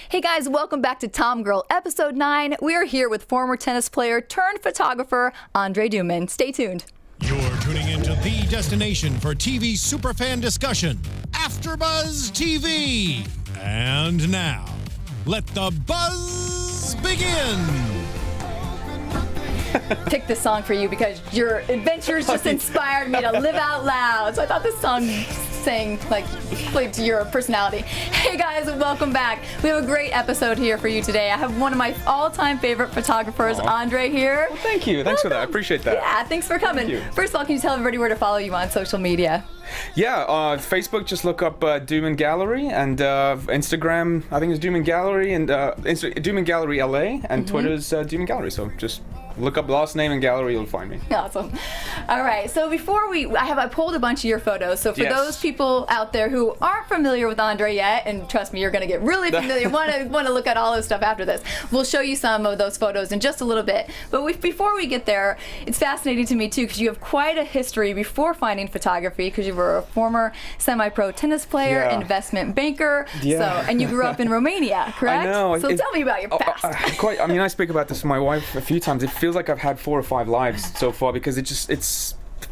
Hey guys, welcome back to TomGirl episode 9. We are here with former tennis player turned photographer Andrei Duman. Stay tuned. You're tuning into the destination for TV superfan discussion, AfterBuzz TV. And now, let the buzz begin. Picked this song for you because your adventures just inspired me to live out loud. So I thought this song sang played to your personality. Hey guys, welcome back. We have a great episode here for you today. I have one of my all-time favorite photographers, Andrei, here. Well, thank you. Thanks for that. I appreciate that. Yeah, thanks for coming. Thank you. First of all, can you tell everybody where to follow you on social media? Yeah, Facebook, just look up Duman Gallery, and Instagram, I think it's Duman Gallery, and Duman Gallery LA, and Twitter's Duman Gallery. So just look up last name and gallery, you'll find me. Awesome. All right, so before I pulled a bunch of your photos. So for those people out there who aren't familiar with Andrei yet, and trust me, you're going to get really familiar, want to look at all this stuff after this. We'll show you some of those photos in just a little bit. But before we get there, it's fascinating to me too, because you have quite a history before finding photography, because you were a former semi-pro tennis player, investment banker, and you grew up in Romania, correct? I know. So tell me about your past. I speak about this to my wife a few times. It feels like I've had 4 or 5 lives so far, because it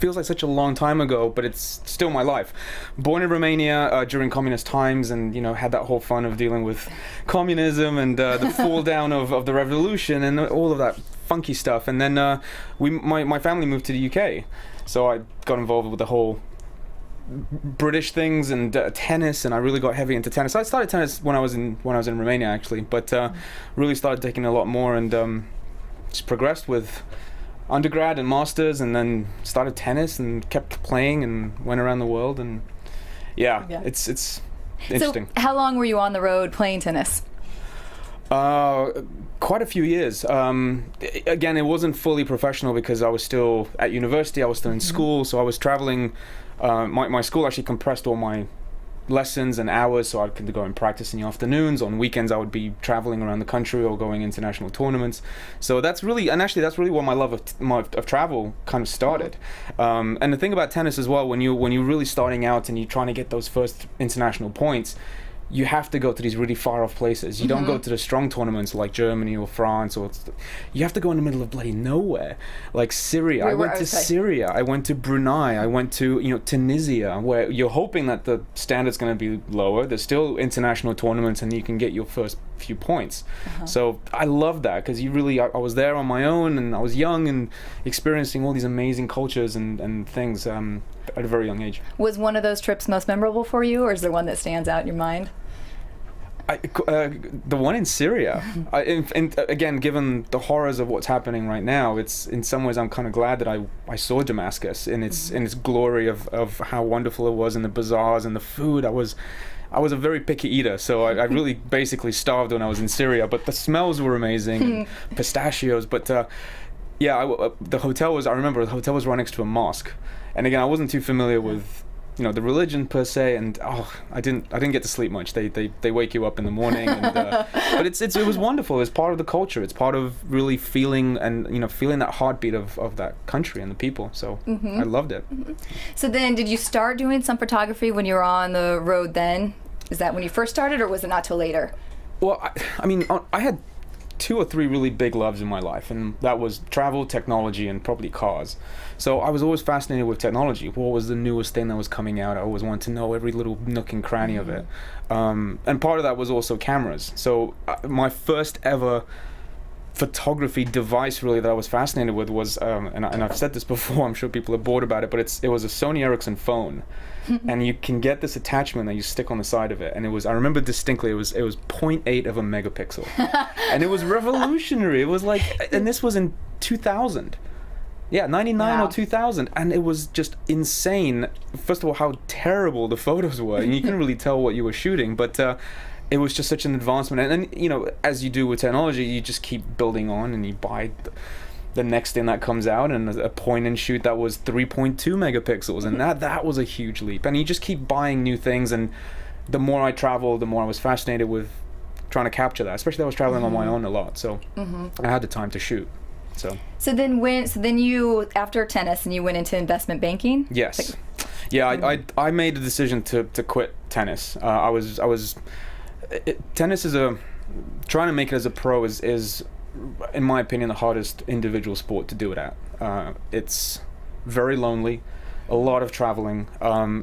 feels like such a long time ago, but it's still my life. Born in Romania during communist times, and had that whole fun of dealing with communism and the fall down of the revolution and all of that funky stuff. And then my family moved to the UK, so I got involved with the whole British things and tennis, and I really got heavy into tennis. I started tennis when I was in Romania, actually, but really started taking a lot more, and just progressed with undergrad and masters, and then started tennis and kept playing and went around the world, and it's interesting. So how long were you on the road playing tennis? Quite a few years. Again, it wasn't fully professional because I was still at university, I was still in school, so I was traveling. My school actually compressed all my lessons and hours, so I could go and practice in the afternoons. On weekends I would be traveling around the country or going international tournaments. So that's really where my love of travel kind of started. And the thing about tennis as well, when you're really starting out and you're trying to get those first international points, you have to go to these really far off places. You don't go to the strong tournaments like Germany or France, or you have to go in the middle of bloody nowhere, like Syria. I went to Syria, I went to Brunei, I went to Tunisia, where you're hoping that the standard's going to be lower. There's still international tournaments and you can get your first few points. So I love that, because I was there on my own, and I was young and experiencing all these amazing cultures and things at a very young age. Was one of those trips most memorable for you, or is there one that stands out in your mind? The one in Syria. Again, given the horrors of what's happening right now, it's in some ways I'm kind of glad that I saw Damascus in its glory of how wonderful it was, and the bazaars and the food. I was a very picky eater, so I really basically starved when I was in Syria. But the smells were amazing, and pistachios. But I remember the hotel was right next to a mosque, and again, I wasn't too familiar with the religion per se, and I didn't get to sleep much. They wake you up in the morning, and, but it was wonderful. It's part of the culture. It's part of really feeling feeling that heartbeat of that country and the people. So I loved it. So then, did you start doing some photography when you were on the road then? Is that when you first started, or was it not till later? Well, I had 2 or 3 really big loves in my life, and that was travel, technology, and probably cars. So I was always fascinated with technology. What was the newest thing that was coming out? I always wanted to know every little nook and cranny of it. And part of that was also cameras. So my first ever photography device really that I was fascinated with was, and I've said this before, I'm sure people are bored about it, but it was a Sony Ericsson phone. And you can get this attachment that you stick on the side of it, and I remember distinctly, it was 0.8 of a megapixel. And it was revolutionary. It was like, and this was in 2000. Yeah, 99 or 2000, and it was just insane. First of all, how terrible the photos were, and you couldn't really tell what you were shooting, but it was just such an advancement. And as you do with technology, you just keep building on, and you buy the next thing that comes out, and a point and shoot that was 3.2 megapixels, and that was a huge leap. And you just keep buying new things, and the more I traveled, the more I was fascinated with trying to capture that. Especially I was traveling on my own a lot, so I had the time to shoot. So then you, after tennis, and you went into investment banking? Yes. I made a decision to quit tennis. Tennis is trying to make it as a pro is in my opinion the hardest individual sport to do it at. It's very lonely, a lot of traveling,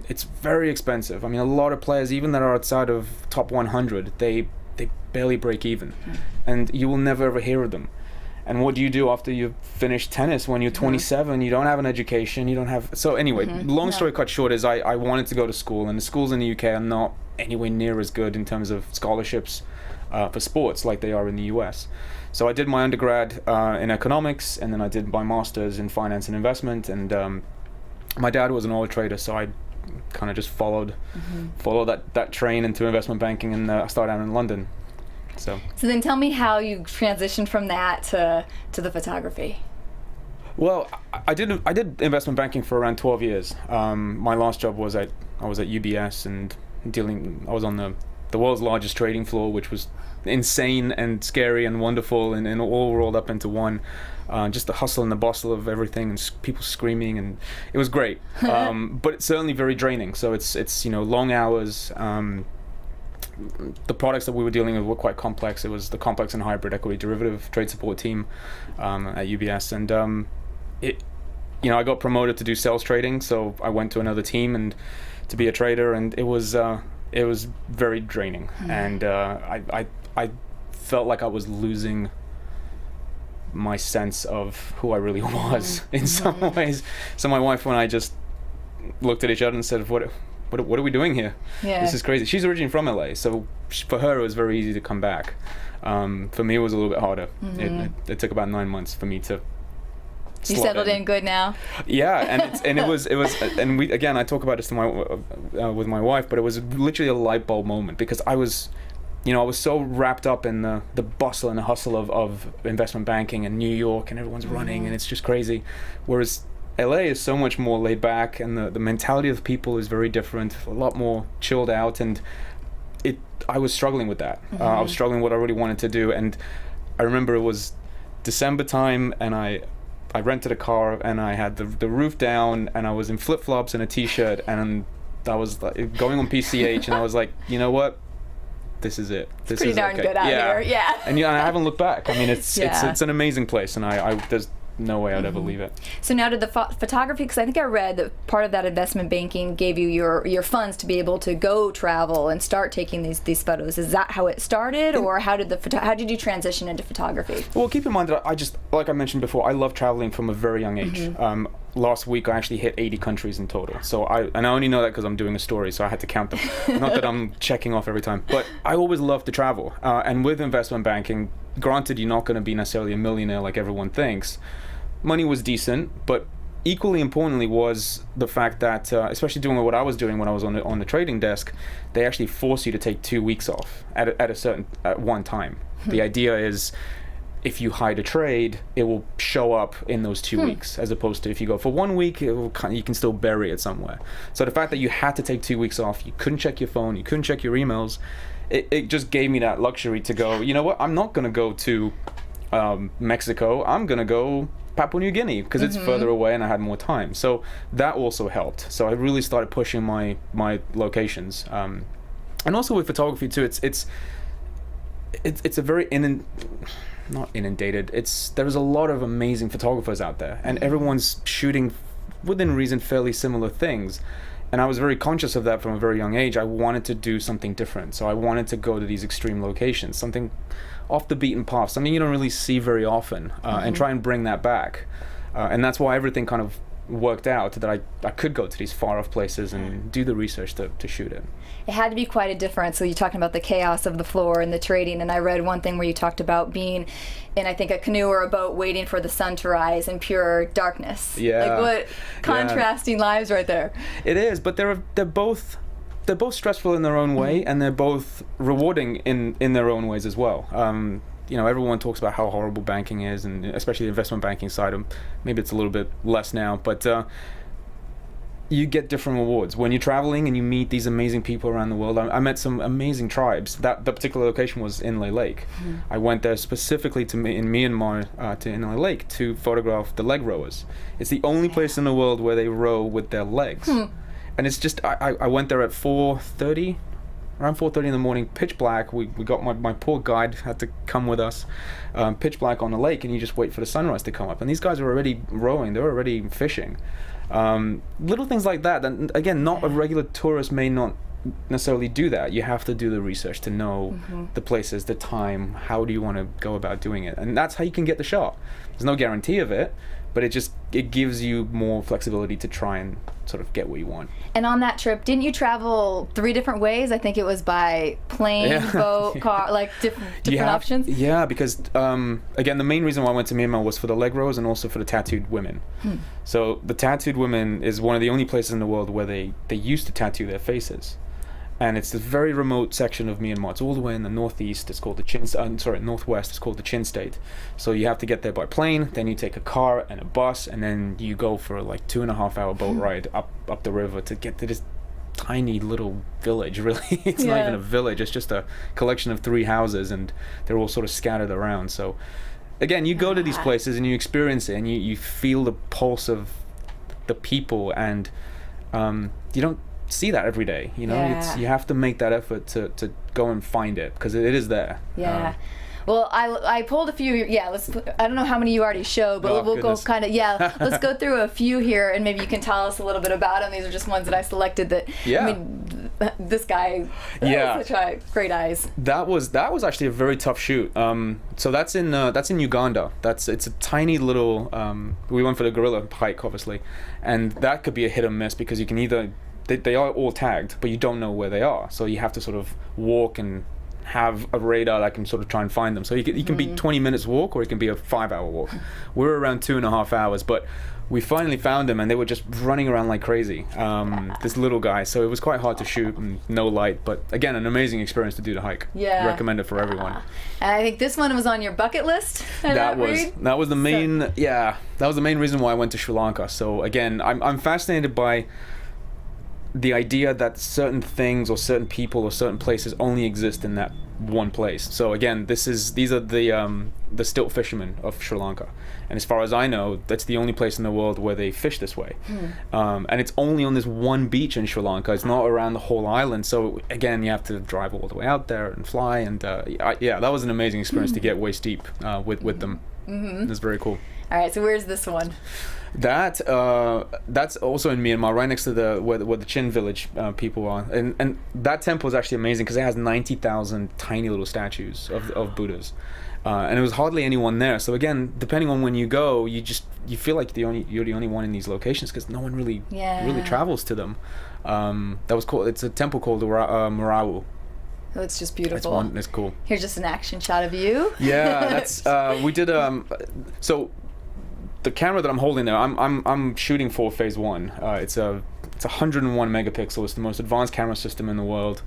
it's very expensive. I mean, a lot of players, even that are outside of top 100, they barely break even, and you will never ever hear of them. And what do you do after you finish tennis when you're 27? You don't have an education, you don't have... So anyway, long story cut short is I wanted to go to school, and the schools in the UK are not anywhere near as good in terms of scholarships for sports like they are in the US. So I did my undergrad in economics, and then I did my master's in finance and investment, and my dad was an oil trader, so I kind of just followed that train into investment banking, and I started out in London. So then tell me how you transitioned from that to the photography. Well, I did investment banking for around 12 years. My last job was I was at UBS and I was on the world's largest trading floor, which was insane and scary and wonderful and all rolled up into one. Just the hustle and the bustle of everything, and people screaming, and it was great. But it's certainly very draining. So it's long hours. The products that we were dealing with were quite complex. It was the complex and hybrid equity derivative trade support team at UBS, and I got promoted to do sales trading, so I went to another team and to be a trader, and it was very draining, and I felt like I was losing my sense of who I really was in some ways. So my wife and I just looked at each other and said, what are we doing here? This is crazy. She's originally from LA, so for her it was very easy to come back. For me it was a little bit harder. It took about 9 months for me to You settled in good now? Yeah, and it was and we, again, I talk about this to with my wife, but it was literally a light bulb moment, because I was so wrapped up in the bustle and the hustle of investment banking and New York, and everyone's running and it's just crazy, whereas LA is so much more laid back, and the mentality of the people is very different, a lot more chilled out, and I was struggling with that. I was struggling with what I really wanted to do, and I remember it was December time, and I rented a car, and I had the roof down, and I was in flip-flops and a t-shirt, and I was like, going on PCH, and I was like, you know what? This is it. This pretty is darn good out here, yeah. And I haven't looked back. I mean, it's an amazing place, and there's no way I'd ever leave it. So now, did the photography, because I think I read that part of that investment banking gave you your funds to be able to go travel and start taking these photos. Is that how it started, or how did you transition into photography? Well, keep in mind that I just, like I mentioned before, I love traveling from a very young age. Last week I actually hit 80 countries in total. So I only know that because I'm doing a story, so I had to count them. Not that I'm checking off every time, but I always love to travel. And with investment banking, granted, you're not going to be necessarily a millionaire like everyone thinks. Money was decent, but equally importantly was the fact that, especially doing what I was doing when I was on the trading desk, they actually force you to take 2 weeks off at one time. The idea is, if you hide a trade, it will show up in those 2 weeks, as opposed to if you go for 1 week, you can still bury it somewhere. So the fact that you had to take 2 weeks off, you couldn't check your phone, you couldn't check your emails, it just gave me that luxury to go, you know what, I'm not going to go to Mexico, I'm going to go Papua New Guinea, because it's further away and I had more time. So that also helped. So I really started pushing my locations. And also with photography too, it's a very not inundated. There's a lot of amazing photographers out there, and everyone's shooting within reason fairly similar things. And I was very conscious of that from a very young age. I wanted to do something different. So I wanted to go to these extreme locations, something off the beaten path, something you don't really see very often, and try and bring that back. And that's why everything kind of worked out, that I could go to these far off places and do the research to shoot it. It had to be quite a difference. So you're talking about the chaos of the floor and the trading, and I read one thing where you talked about being in, I think, a canoe or a boat waiting for the sun to rise in pure darkness. Yeah. Like, what contrasting lives right there. It is, but they're both stressful in their own way, and they're both rewarding in their own ways as well. Everyone talks about how horrible banking is, and especially the investment banking side. Maybe it's a little bit less now, but you get different rewards when you're traveling and you meet these amazing people around the world. I met some amazing tribes. The particular location was Inle Lake. I went there specifically in Myanmar to Inle Lake to photograph the leg rowers. It's the only place in the world where they row with their legs. And it's just, I went there at 4:30 around 4:30 in the morning, pitch black. We got my poor guide had to come with us, pitch black on the lake, and you just wait for the sunrise to come up. And these guys are already rowing, they're already fishing. Little things like that. And again, not a regular tourist may not necessarily do that. You have to do the research to know the places, the time, how do you want to go about doing it, and that's how you can get the shot. There's no guarantee of it, but it gives you more flexibility to try and sort of get what you want. And on that trip, didn't you travel 3 different ways? I think it was by plane, boat, car, like different options. Yeah, because again, the main reason why I went to Myanmar was for the leg rows and also for the tattooed women. So the tattooed women is one of the only places in the world where they used to tattoo their faces. And it's this very remote section of Myanmar. It's all the way in the northeast. It's called the northwest. It's called the Chin State. So you have to get there by plane. Then you take a car and a bus, and then you go for like 2.5-hour boat ride up the river to get to this tiny little village. Really, it's not even a village. It's just a collection of 3 houses, and they're all sort of scattered around. So, again, you go to these places and you experience it, and you feel the pulse of the people, and you don't see that every day, you know. You have to make that effort to go and find it, because it is there. Well, I pulled a few. I don't know how many you already showed, but we'll go kind of let's go through a few here, and maybe you can tell us a little bit about them. These are just ones that I selected that I mean, this guy has such great eyes. That was actually a very tough shoot. So that's in Uganda. It's a tiny little we went for the gorilla hike, obviously, and that could be a hit or miss, because you can either they are all tagged, but you don't know where they are, so you have to sort of walk and have a radar that can sort of try and find them. So you can be 20 minutes walk, or it can be a 5-hour walk. We're around 2.5 hours, but we finally found them, and they were just running around like crazy. This little guy, so it was quite hard to shoot and no light, but again, an amazing experience to do the hike. Recommend it for everyone. And I think this one was on your bucket list. That was the main that was the main reason why I went to Sri Lanka. So again, I'm fascinated by the idea that certain things or certain people or certain places only exist in that one place. So again, these are the stilt fishermen of Sri Lanka, and as far as I know, that's the only place in the world where they fish this way. And it's only on this one beach in Sri Lanka. It's not around the whole island. So again, you have to drive all the way out there and fly, and that was an amazing experience to get waist deep with them. It was very cool. All right, so where's this one? That's also in Myanmar, right next to where the Chin village people are, and that temple is actually amazing because it has 90,000 tiny little statues of Buddhas, and there was hardly anyone there. So again, depending on when you go, you feel like you're the only one in these locations, because no one really travels to them. That was cool. It's a temple called Marawu. Oh, it's just beautiful. It's cool. Here's just an action shot of you. Yeah, that's we did so. The camera that I'm holding there, I'm shooting for phase 1. It's a 101 megapixel. It's the most advanced camera system in the world.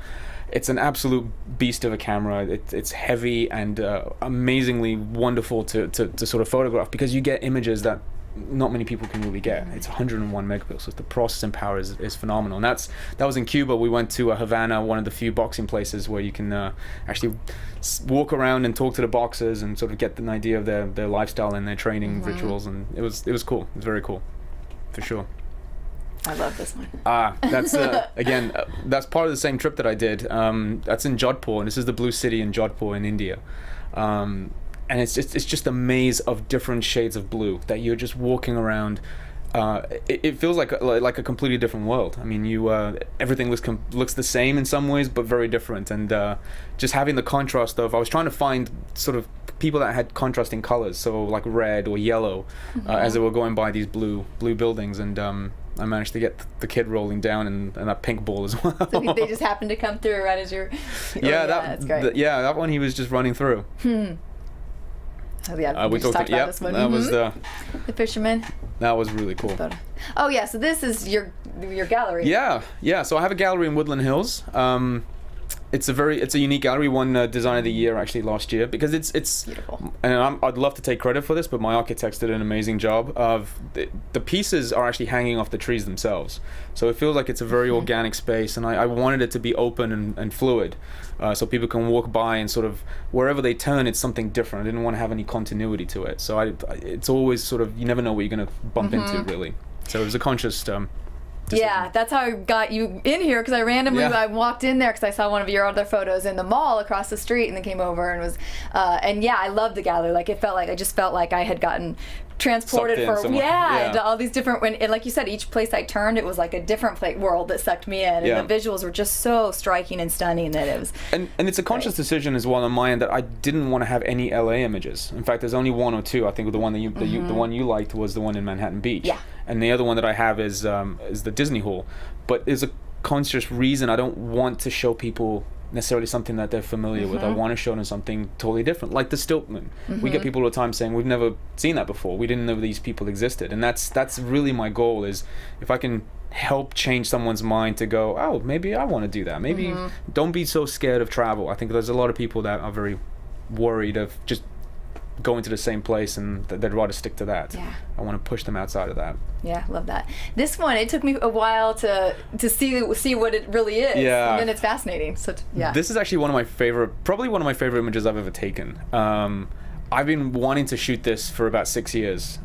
It's an absolute beast of a camera. It's heavy and amazingly wonderful to sort of photograph, because you get images that not many people can really get. It's 101 megapixels. The processing power is phenomenal. And that was in Cuba. We went to Havana, one of the few boxing places where you can actually walk around and talk to the boxers and sort of get an idea of their lifestyle and their training rituals. And it was cool. It was very cool, for sure. I love this one. That's again, that's part of the same trip that I did. That's in Jodhpur, and this is the Blue City in Jodhpur in India. And it's just a maze of different shades of blue that you're just walking around. It feels like a completely different world. I mean, everything looks the same in some ways, but very different. And just having the contrast of, I was trying to find sort of people that had contrasting colors, so like red or yellow, as they were going by these blue buildings, and I managed to get the kid rolling down and that pink ball as well. So they just happened to come through right as you're. That's great. That one he was just running through. Oh yeah, we talked about this one. That was the fisherman. That was really cool. Oh yeah, so this is your gallery. Yeah. So I have a gallery in Woodland Hills. It's a unique gallery. Won Design of the Year actually last year, because it's beautiful. And I'd love to take credit for this, but my architects did an amazing job of the pieces are actually hanging off the trees themselves. So it feels like it's a very organic space, and I wanted it to be open and fluid, so people can walk by and sort of wherever they turn, it's something different. I didn't want to have any continuity to it. So it's always sort of, you never know what you're going to bump into, really. So it was a conscious decision. Yeah, that's how I got you in here, because I randomly I walked in there because I saw one of your other photos in the mall across the street, and then came over and was and yeah, I loved the gallery. Like I just felt like I had gotten transported to all these different, and like you said, each place I turned, it was like a different world that sucked me in, and the visuals were just so striking and stunning that it was and it's a conscious decision as well on my end that I didn't want to have any LA images. In fact, there's only one or two. I think the one that the one you liked was the one in Manhattan Beach, and the other one that I have is the Disney Hall. But there's a conscious reason I don't want to show people necessarily something that they're familiar with. I want to show them something totally different, like the Stiltman. We get people all the time saying we've never seen that before, we didn't know these people existed, and that's really my goal, is if I can help change someone's mind to go, oh, maybe I want to do that, maybe don't be so scared of travel. I think there's a lot of people that are very worried of just going to the same place, and they'd rather stick to that. I want to push them outside of that. Love that. This one, it took me a while to see what it really is, and then it's fascinating. So this is actually probably one of my favorite images I've ever taken. I've been wanting to shoot this for about 6 years.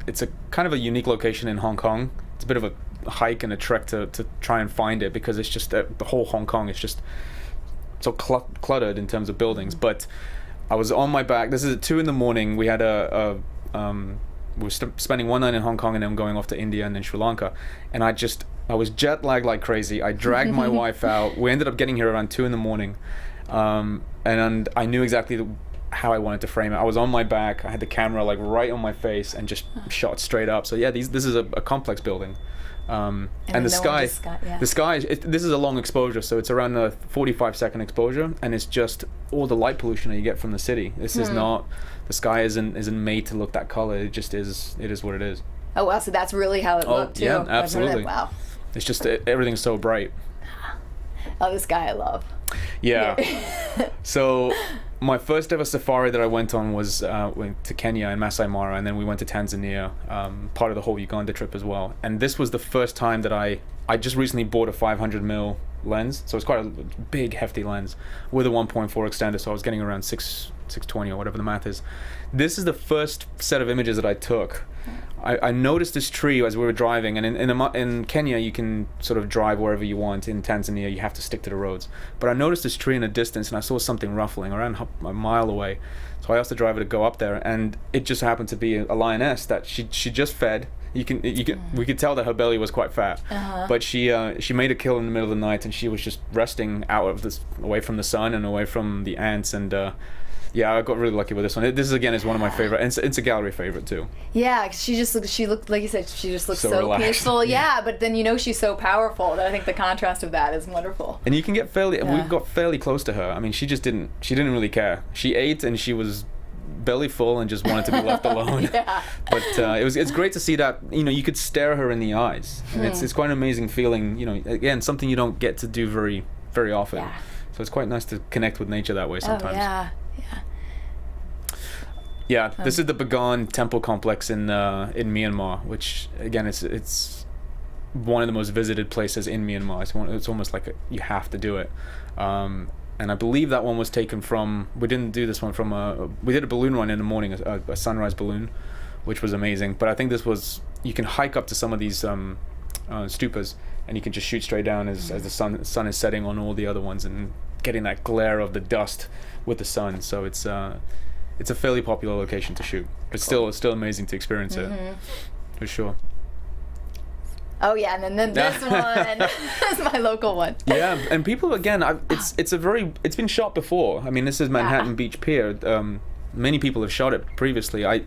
It's a kind of a unique location in Hong Kong. It's a bit of a hike and a trek to try and find it, because it's just the whole Hong Kong is just so cluttered in terms of buildings. But I was on my back. This is at 2 a.m. We had we were spending one night in Hong Kong, and then going off to India and then Sri Lanka. And I was jet lagged like crazy. I dragged my wife out. We ended up getting here around 2 a.m. And I knew exactly how I wanted to frame it. I was on my back. I had the camera like right on my face and just shot straight up. So yeah, this is a complex building. And the sky, this is a long exposure, so it's around a 45-second exposure, and it's just all the light pollution that you get from the city. This is not, the sky isn't made to look that color. It just is. It is what it is. Oh wow, so that's really how it looked too. Yeah, absolutely. Wow. It's just everything's so bright. Oh, this guy I love. Yeah. So my first ever safari that I went on was went to Kenya and Masai Mara, and then we went to Tanzania, part of the whole Uganda trip as well. And this was the first time that I just recently bought a 500mm lens, so it's quite a big, hefty lens with a 1.4 extender, so I was getting around 620 or whatever the math is. This is the first set of images that I took. I noticed this tree as we were driving, and in Kenya you can sort of drive wherever you want. In Tanzania you have to stick to the roads. But I noticed this tree in the distance, and I saw something ruffling around a mile away. So I asked the driver to go up there, and it just happened to be a lioness that she just fed. We could tell that her belly was quite fat, but she made a kill in the middle of the night, and she was just resting away from the sun and away from the ants, and yeah, I got really lucky with this one. This is one of my favorite, and it's a gallery favorite too. Yeah, she looked like you said, she just looked so peaceful. Yeah, but then she's so powerful that I think the contrast of that is wonderful. And you can get we got fairly close to her. I mean, she didn't really care. She ate, and she was belly full and just wanted to be left alone. But it's great to see that you could stare her in the eyes, and it's quite an amazing feeling. Again, something you don't get to do very, very often. So it's quite nice to connect with nature that way sometimes. Yeah, this is the Bagan temple complex in Myanmar, which again it's one of the most visited places in Myanmar. It's almost like you have to do it. And I believe that one was taken from. We didn't do this one from we did a balloon run in the morning, a sunrise balloon, which was amazing. But I think this was, you can hike up to some of these stupas, and you can just shoot straight down as the sun is setting on all the other ones, and getting that glare of the dust with the sun. So it's a fairly popular location to shoot, but it's still amazing to experience it, for sure. Oh yeah, and then this one is my local one. Yeah, and people again, it's been shot before. I mean, this is Manhattan Beach Pier. Many people have shot it previously. I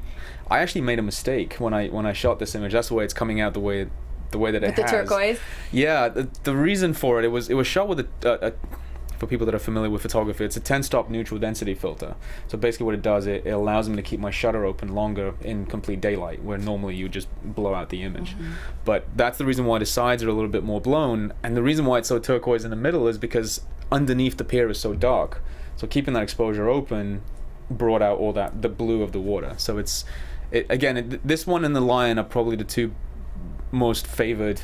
actually made a mistake when I shot this image. That's the way it's coming out, the way that it has. With the turquoise. Yeah, the reason for it was shot with a for people that are familiar with photography, it's a 10-stop neutral density filter. So basically what it does, it allows me to keep my shutter open longer in complete daylight, where normally you just blow out the image. But that's the reason why the sides are a little bit more blown, and the reason why it's so turquoise in the middle is because underneath the pier is so dark. So keeping that exposure open brought out all the blue of the water. So this one and the lion are probably the two most favored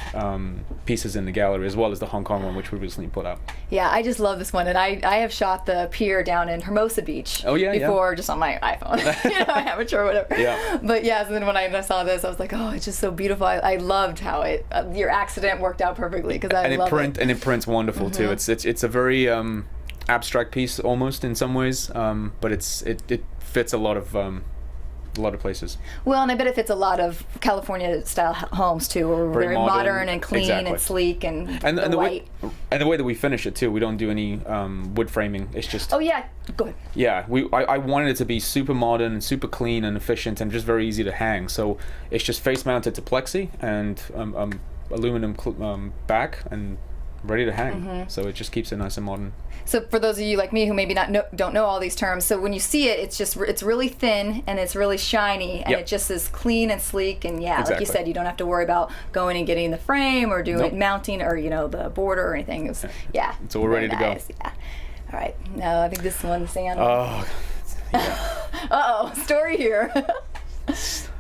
pieces in the gallery, as well as the Hong Kong one, which we recently put up. Yeah, I just love this one, and I have shot the pier down in Hermosa Beach. Oh yeah, before just on my iPhone, amateur or whatever. Yeah. But yeah, so then when I saw this, I was like, oh, it's just so beautiful. I loved how your accident worked out perfectly because I love it. And it prints wonderful too. It's a very abstract piece almost in some ways, but it fits a lot of places. Well, and I bet it fits a lot of California style homes too, where we're very modern and clean and sleek and white. And the way that we finish it too, we don't do any wood framing. It's just. Oh yeah, go ahead. Yeah, I wanted it to be super modern and super clean and efficient and just very easy to hang. So it's just face mounted to plexi and aluminum back and ready to hang. So it just keeps it nice and modern. So for those of you like me who maybe don't know all these terms, so when you see it, it's really thin and it's really shiny and it just is clean and sleek, and like you said, you don't have to worry about going and getting the frame or doing mounting or the border or anything. It's all ready to go. Yeah. All right. No, I think this one's sand. Oh. Yeah. Uh-oh, story here.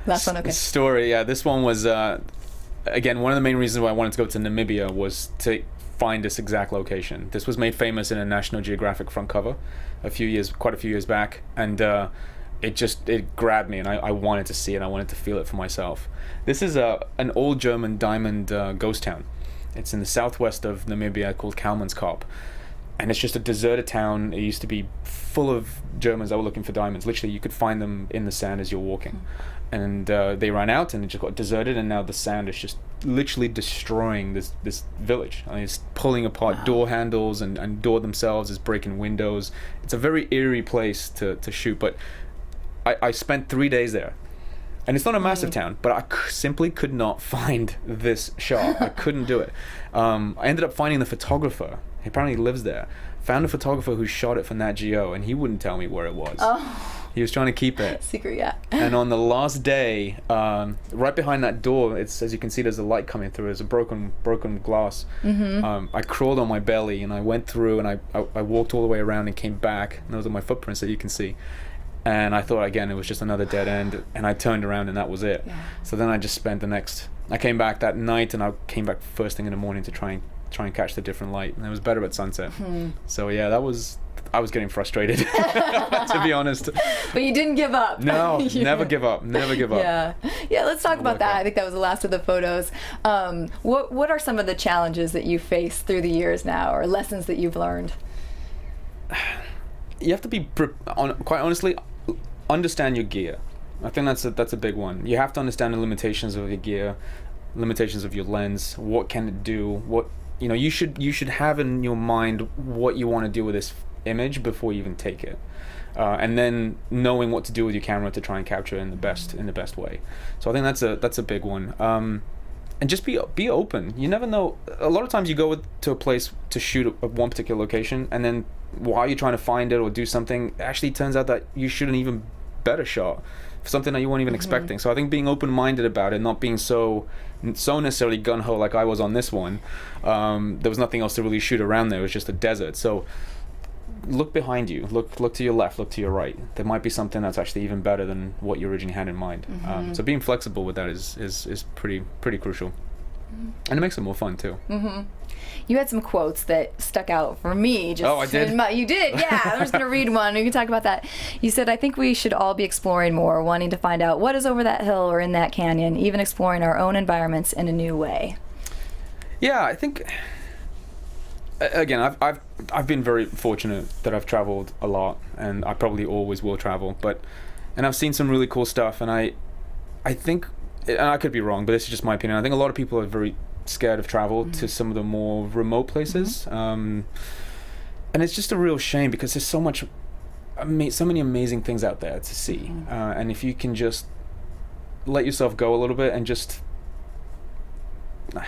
Last one, okay. Story, yeah. This one was again, one of the main reasons why I wanted to go to Namibia was to find this exact location. This was made famous in a National Geographic front cover quite a few years back, and it grabbed me, and I wanted to see it. I wanted to feel it for myself. This is an old German diamond ghost town. It's in the southwest of Namibia called Kalmanskop, and it's just a deserted town. It used to be full of Germans that were looking for diamonds. Literally, you could find them in the sand as you're walking. And they ran out, and it just got deserted, and now the sand is just literally destroying this village. I mean, it's pulling apart door handles and door themselves. It's breaking windows. It's a very eerie place to shoot, but I spent 3 days there. And it's not a massive town, but I simply could not find this shot. I couldn't do it. I ended up finding the photographer. He apparently lives there. Found a photographer who shot it for Nat Geo, and he wouldn't tell me where it was. Oh. He was trying to keep it secret, yeah. And on the last day, right behind that door, it's, as you can see, there's a light coming through. There's a broken glass. I crawled on my belly, and I went through, and I walked all the way around and came back. And those are my footprints that you can see. And I thought, again, it was just another dead end. And I turned around, and that was it. Yeah. So then I just spent I came back that night, and I came back first thing in the morning to try and catch the different light. And it was better at sunset. So yeah, I was getting frustrated, to be honest. But you didn't give up. No, never give up. Never give up. Yeah. Let's talk about that. I think that was the last of the photos. What are some of the challenges that you face through the years now, or lessons that you've learned? You have to be, quite honestly, understand your gear. I think that's a big one. You have to understand the limitations of your gear, limitations of your lens. What can it do? What you should have in your mind what you want to do with this image before you even take it, and then knowing what to do with your camera to try and capture it in the best way. So I think that's a big one. And just be open. You never know. A lot of times you go to a place to shoot at one particular location, and then while you're trying to find it or do something, it actually turns out that you shoot an even better shot for something that you weren't even expecting. So I think being open-minded about it, not being so necessarily gun-ho like I was on this one. There was nothing else to really shoot around there. It was just a desert. So look behind you, look to your left, look to your right. There might be something that's actually even better than what you originally had in mind. So being flexible with that is pretty crucial, and it makes it more fun too. You had some quotes that stuck out for me. I did? You did, yeah. I'm just going to read one. We can talk about that. You said, I think we should all be exploring more, wanting to find out what is over that hill or in that canyon, even exploring our own environments in a new way. Yeah, I think, again, I've been very fortunate that I've traveled a lot, and I probably always will travel, and I've seen some really cool stuff, and I think, and I could be wrong, but this is just my opinion, I think a lot of people are very scared of travel to some of the more remote places, and it's just a real shame because there's so many amazing things out there to see, and if you can just let yourself go a little bit and just I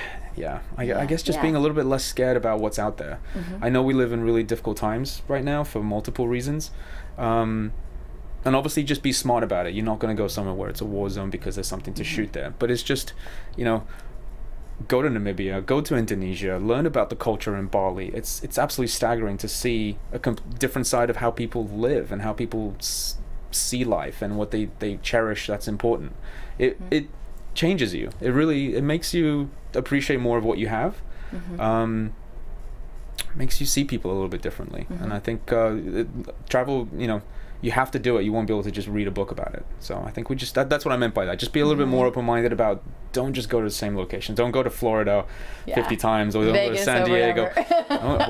guess just being a little bit less scared about what's out there. I know we live in really difficult times right now for multiple reasons, and obviously just be smart about it. You're not going to go somewhere where it's a war zone because there's something to shoot there, but it's just, go to Namibia, go to Indonesia, learn about the culture in Bali. It's absolutely staggering to see a different side of how people live and how people see life and what they cherish that's important. changes you. It makes you appreciate more of what you have. Makes you see people a little bit differently. And I think travel, you have to do it. You won't be able to just read a book about it. So I think that's what I meant by that. Just be a little bit more open-minded about, don't just go to the same location. Don't go to Florida 50 times, or don't go to San Diego.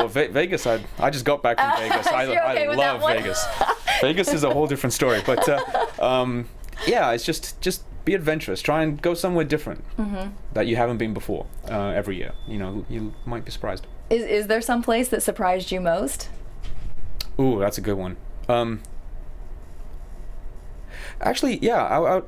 Vegas, I just got back from Vegas. I love Vegas. Vegas is a whole different story. But yeah, it's just be adventurous. Try and go somewhere different that you haven't been before every year. You might be surprised. Is there some place that surprised you most? Ooh, that's a good one. Actually, yeah.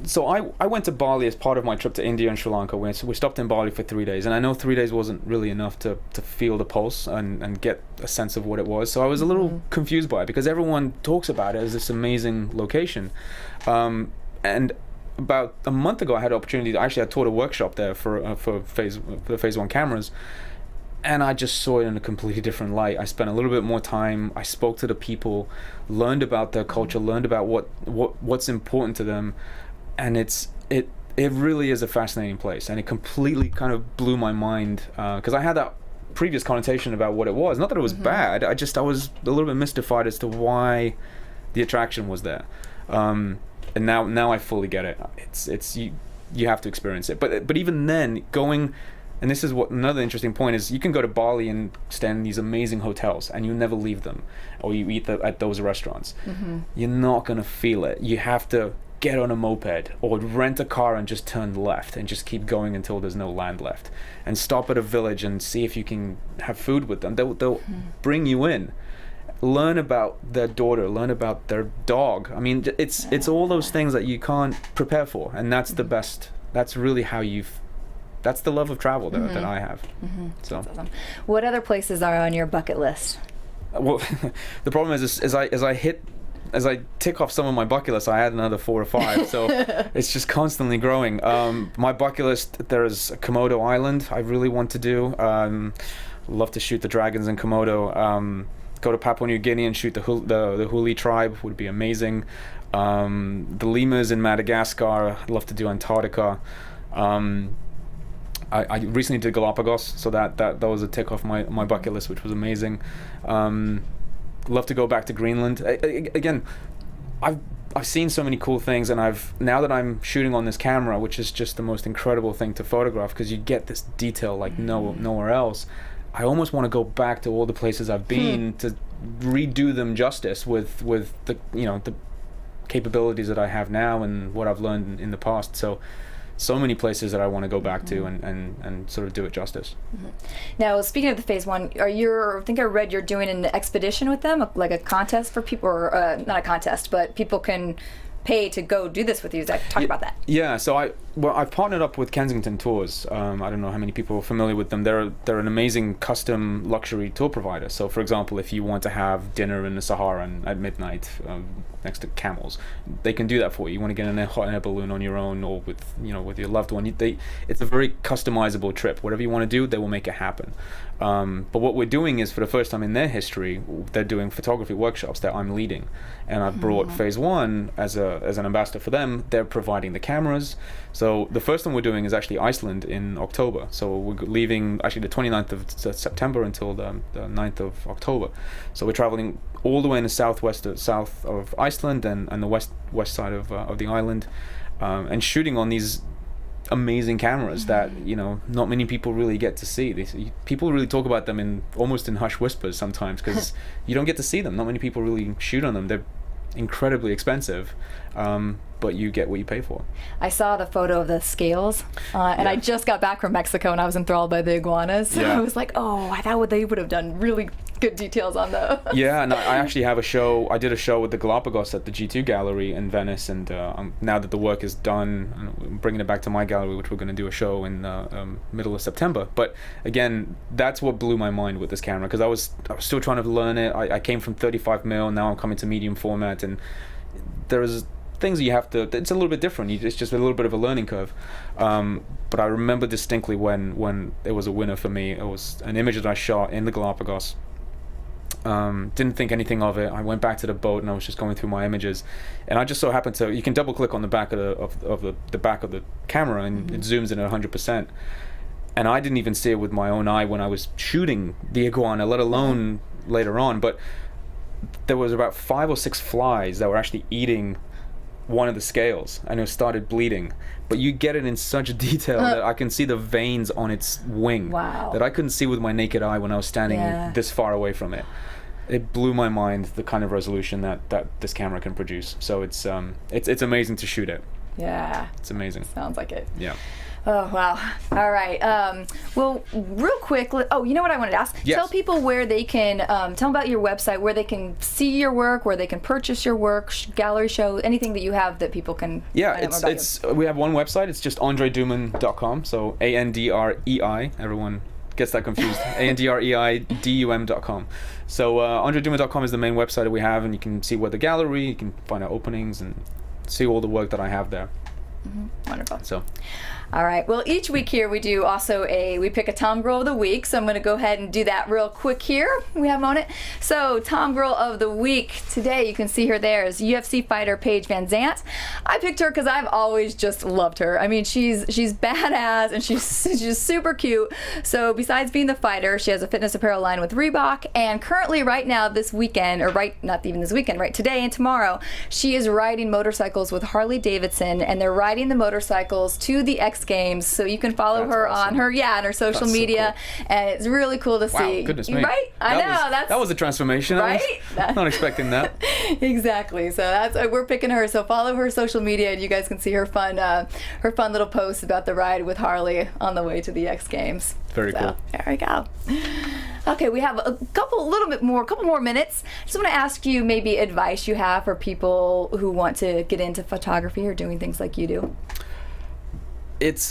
So I went to Bali as part of my trip to India and Sri Lanka. We stopped in Bali for 3 days, and I know 3 days wasn't really enough to feel the pulse and get a sense of what it was. So I was a little confused by it, because everyone talks about it as this amazing location. And about a month ago, I had an opportunity. I taught a workshop there for the Phase 1 cameras. And I just saw it in a completely different light. I spent a little bit more time. I spoke to the people, learned about their culture, learned about what's important to them, and it really is a fascinating place. And it completely kind of blew my mind, because I had that previous connotation about what it was. Not that it was bad. I was a little bit mystified as to why the attraction was there. And now I fully get it. It's you have to experience it. But even then, going. And this is what another interesting point is. You can go to Bali and stay in these amazing hotels, and you never leave them, or you eat at those restaurants. You're not gonna feel it. You have to get on a moped or rent a car and just turn left and just keep going until there's no land left, and stop at a village and see if you can have food with them. They'll bring you in. Learn about their daughter. Learn about their dog. I mean, it's all those things that you can't prepare for, and that's the best. That's really how that's the love of travel that I have. So, that's awesome. What other places are on your bucket list? Well, the problem is as I tick off some of my bucket list, I had another 4 or 5. So it's just constantly growing. My bucket list, there's Komodo Island. I really want to do. Love to shoot the dragons in Komodo. Go to Papua New Guinea and shoot the Huli tribe would be amazing. The lemurs in Madagascar. I'd love to do Antarctica. I recently did Galapagos, so that was a tick off my bucket list, which was amazing. Love to go back to Greenland. Again, I've seen so many cool things, and now that I'm shooting on this camera, which is just the most incredible thing to photograph, because you get this detail like nowhere else. I almost want to go back to all the places I've been to redo them justice with the the capabilities that I have now and what I've learned in the past. So many places that I want to go back to and sort of do it justice. Now, speaking of the Phase 1, I think I read you're doing an expedition with them, like a contest for people, or not a contest, but people can pay to go do this with you. Talk about that. Yeah, so I've partnered up with Kensington Tours. I don't know how many people are familiar with them. They're an amazing custom luxury tour provider. So, for example, if you want to have dinner in the Sahara at midnight next to camels, they can do that for you. You want to get in a hot air balloon on your own, or with your loved one. It's a very customizable trip. Whatever you want to do, they will make it happen. But what we're doing is, for the first time in their history, they're doing photography workshops that I'm leading, and I've brought Phase 1 as an ambassador for them. They're providing the cameras. So the first one we're doing is actually Iceland in October. So we're leaving actually the 29th of September until the 9th of October. So we're traveling all the way in the south of Iceland and the west side of the island, and shooting on these amazing cameras that not many people really get to see. People really talk about them almost in hush whispers sometimes, because you don't get to see them. Not many people really shoot on them. They're incredibly expensive, but you get what you pay for. I saw the photo of the scales, and I just got back from Mexico, and I was enthralled by the iguanas. So I was like, oh, I thought they would have done really good details on those. Yeah, and I actually have a show. I did a show with the Galapagos at the G2 Gallery in Venice, and now that the work is done, I'm bringing it back to my gallery, which we're going to do a show in middle of September. But again, that's what blew my mind with this camera, because I was still trying to learn it. I came from 35mm, now I'm coming to medium format, and there's things you have to. It's a little bit different. It's just a little bit of a learning curve. But I remember distinctly when it was a winner for me. It was an image that I shot in the Galapagos. Didn't think anything of it. I went back to the boat and I was just going through my images, and I just so happened to. You can double click on the back of the back of the camera, and it zooms in at 100%. And I didn't even see it with my own eye when I was shooting the iguana, let alone later on. But there was about 5 or 6 flies that were actually eating one of the scales, and it started bleeding. But you get it in such detail that I can see the veins on its wing that I couldn't see with my naked eye when I was standing this far away from it. It blew my mind, the kind of resolution that this camera can produce. So it's amazing to shoot it. Yeah. It's amazing. Sounds like it. Yeah. Oh, wow. All right. Well, real quick, you know what I wanted to ask? Yes. Tell people where they can, tell them about your website, where they can see your work, where they can purchase your work, gallery show, anything that you have that people can find out more about. We have one website. It's just andreiduman.com. So ANDREI. Everyone gets that confused. ANDREIDUM.com. So andreiduman.com is the main website that we have, and you can see where the gallery, you can find out openings and see all the work that I have there. Wonderful. So. All right. Well, each week here we do also we pick a TomGirl of the week. So I'm going to go ahead and do that real quick here. We have a moment. So TomGirl of the week today, you can see her there, is UFC fighter Paige Van Zant. I picked her because I've always just loved her. I mean, she's badass and she's just super cute. So besides being the fighter, she has a fitness apparel line with Reebok, and currently right now this weekend, or not even this weekend, right today and tomorrow, she is riding motorcycles with Harley Davidson, and they're riding the motorcycles to the X Games, so you can follow her on her on her social media, so cool. And it's really cool to see. Wow, goodness me. Right? That was a transformation. Right? I was not expecting that. Exactly. So we're picking her. So follow her social media, and you guys can see her fun little posts about the ride with Harley on the way to the X Games. Very cool. There we go. Okay, we have a couple more minutes. Just want to ask you maybe advice you have for people who want to get into photography or doing things like you do. It's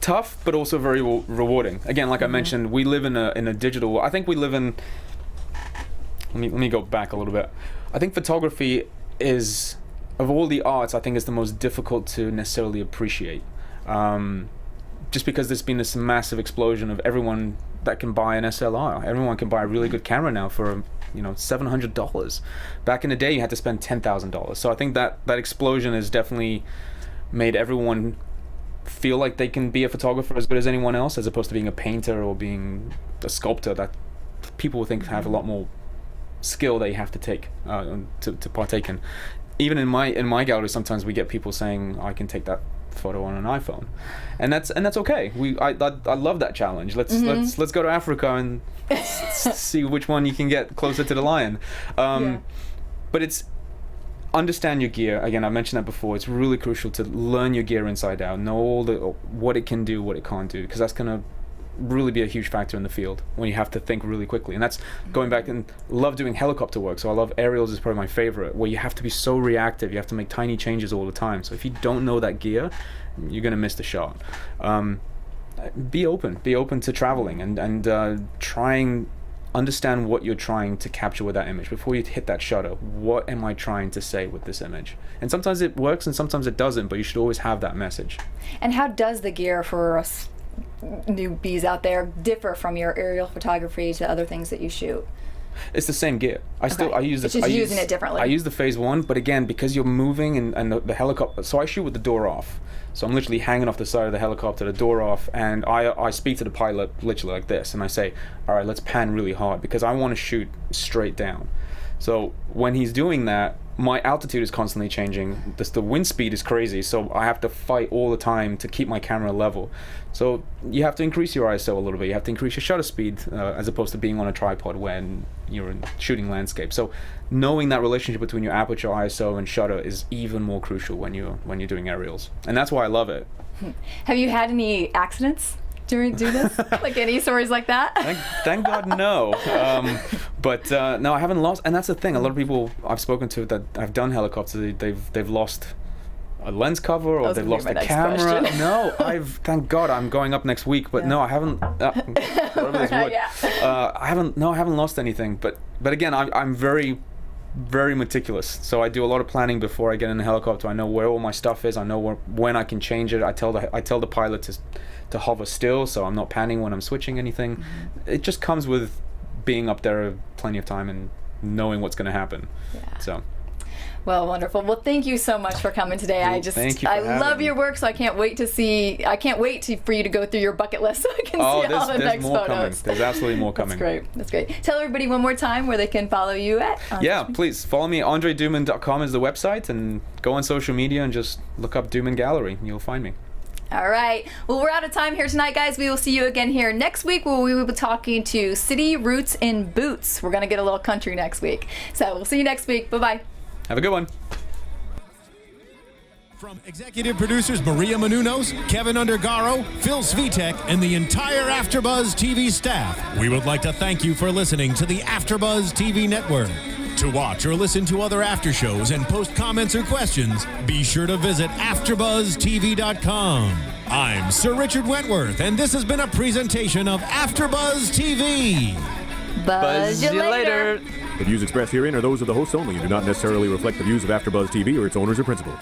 tough, but also very rewarding. Again, like I mentioned, we live in a digital. I think we live in. Let me go back a little bit. I think photography is, of all the arts, I think is the most difficult to necessarily appreciate. Just because there's been this massive explosion of everyone that can buy an SLR. Everyone can buy a really good camera now for $700. Back in the day, you had to spend $10,000. So I think that explosion has definitely made everyone feel like they can be a photographer as good as anyone else, as opposed to being a painter or being a sculptor that people think have a lot more skill that you have to take to partake in. Even in my gallery, sometimes we get people saying, I can take that photo on an iPhone, and that's okay. I love that challenge. Let's go to Africa and see which one you can get closer to the lion. But it's understand your gear. Again, I mentioned that before. It's really crucial to learn your gear inside out, know all what it can do, what it can't do, because that's gonna really be a huge factor in the field when you have to think really quickly. And that's going back, and love doing helicopter work, so I love aerials is probably my favorite, where you have to be so reactive, you have to make tiny changes all the time. So if you don't know that gear, you're gonna miss the shot. Be open to traveling and trying understand what you're trying to capture with that image before you hit that shutter. What am I trying to say with this image? And sometimes it works and sometimes it doesn't, but you should always have that message. And how does the gear for us newbies out there differ from your aerial photography to other things that you shoot? It's the same gear. I use this. It's just using it differently. I use the phase 1, but again, because you're moving and the helicopter. So I shoot with the door off. So I'm literally hanging off the side of the helicopter, the door off, and I speak to the pilot literally like this, and I say, all right, let's pan really hard, because I want to shoot straight down. So when he's doing that, my altitude is constantly changing. The wind speed is crazy, so I have to fight all the time to keep my camera level. So you have to increase your ISO a little bit. You have to increase your shutter speed as opposed to being on a tripod when you're shooting landscape. So knowing that relationship between your aperture, ISO, and shutter is even more crucial when you're doing aerials, and that's why I love it. Have you had any accidents during this? Like any stories like that? Thank God, no. But no, I haven't lost. And that's the thing. A lot of people I've spoken to that have done helicopters, they've lost a lens cover, or they've lost a camera. No, thank God, I'm going up next week. But no, I haven't. Whatever this wood. I haven't lost anything. But again, I'm very very meticulous. So I do a lot of planning before I get in the helicopter. I know where all my stuff is. I know when I can change it. I tell the pilot to hover still, so I'm not panning when I'm switching anything. It just comes with being up there plenty of time and knowing what's going to happen. Yeah. So. Well, wonderful. Well, thank you so much for coming today. I love your work, so I can't wait for you to go through your bucket list so I can see all the next photos. Coming. There's absolutely more coming. That's great. Tell everybody one more time where they can follow you at. Please follow me. AndreiDuman.com is the website, and go on social media and just look up Duman Gallery and you'll find me. All right. Well, we're out of time here tonight, guys. We will see you again here next week where we will be talking to City Roots in Boots. We're going to get a little country next week. So we'll see you next week. Bye-bye. Have a good one. From executive producers Maria Menounos, Kevin Undergaro, Phil Svitek, and the entire AfterBuzz TV staff, we would like to thank you for listening to the AfterBuzz TV network. To watch or listen to other after shows and post comments or questions, be sure to visit AfterBuzzTV.com. I'm Sir Richard Wentworth, and this has been a presentation of AfterBuzz TV. Buzz you later. The views expressed herein are those of the hosts only and do not necessarily reflect the views of AfterBuzz TV or its owners or principals.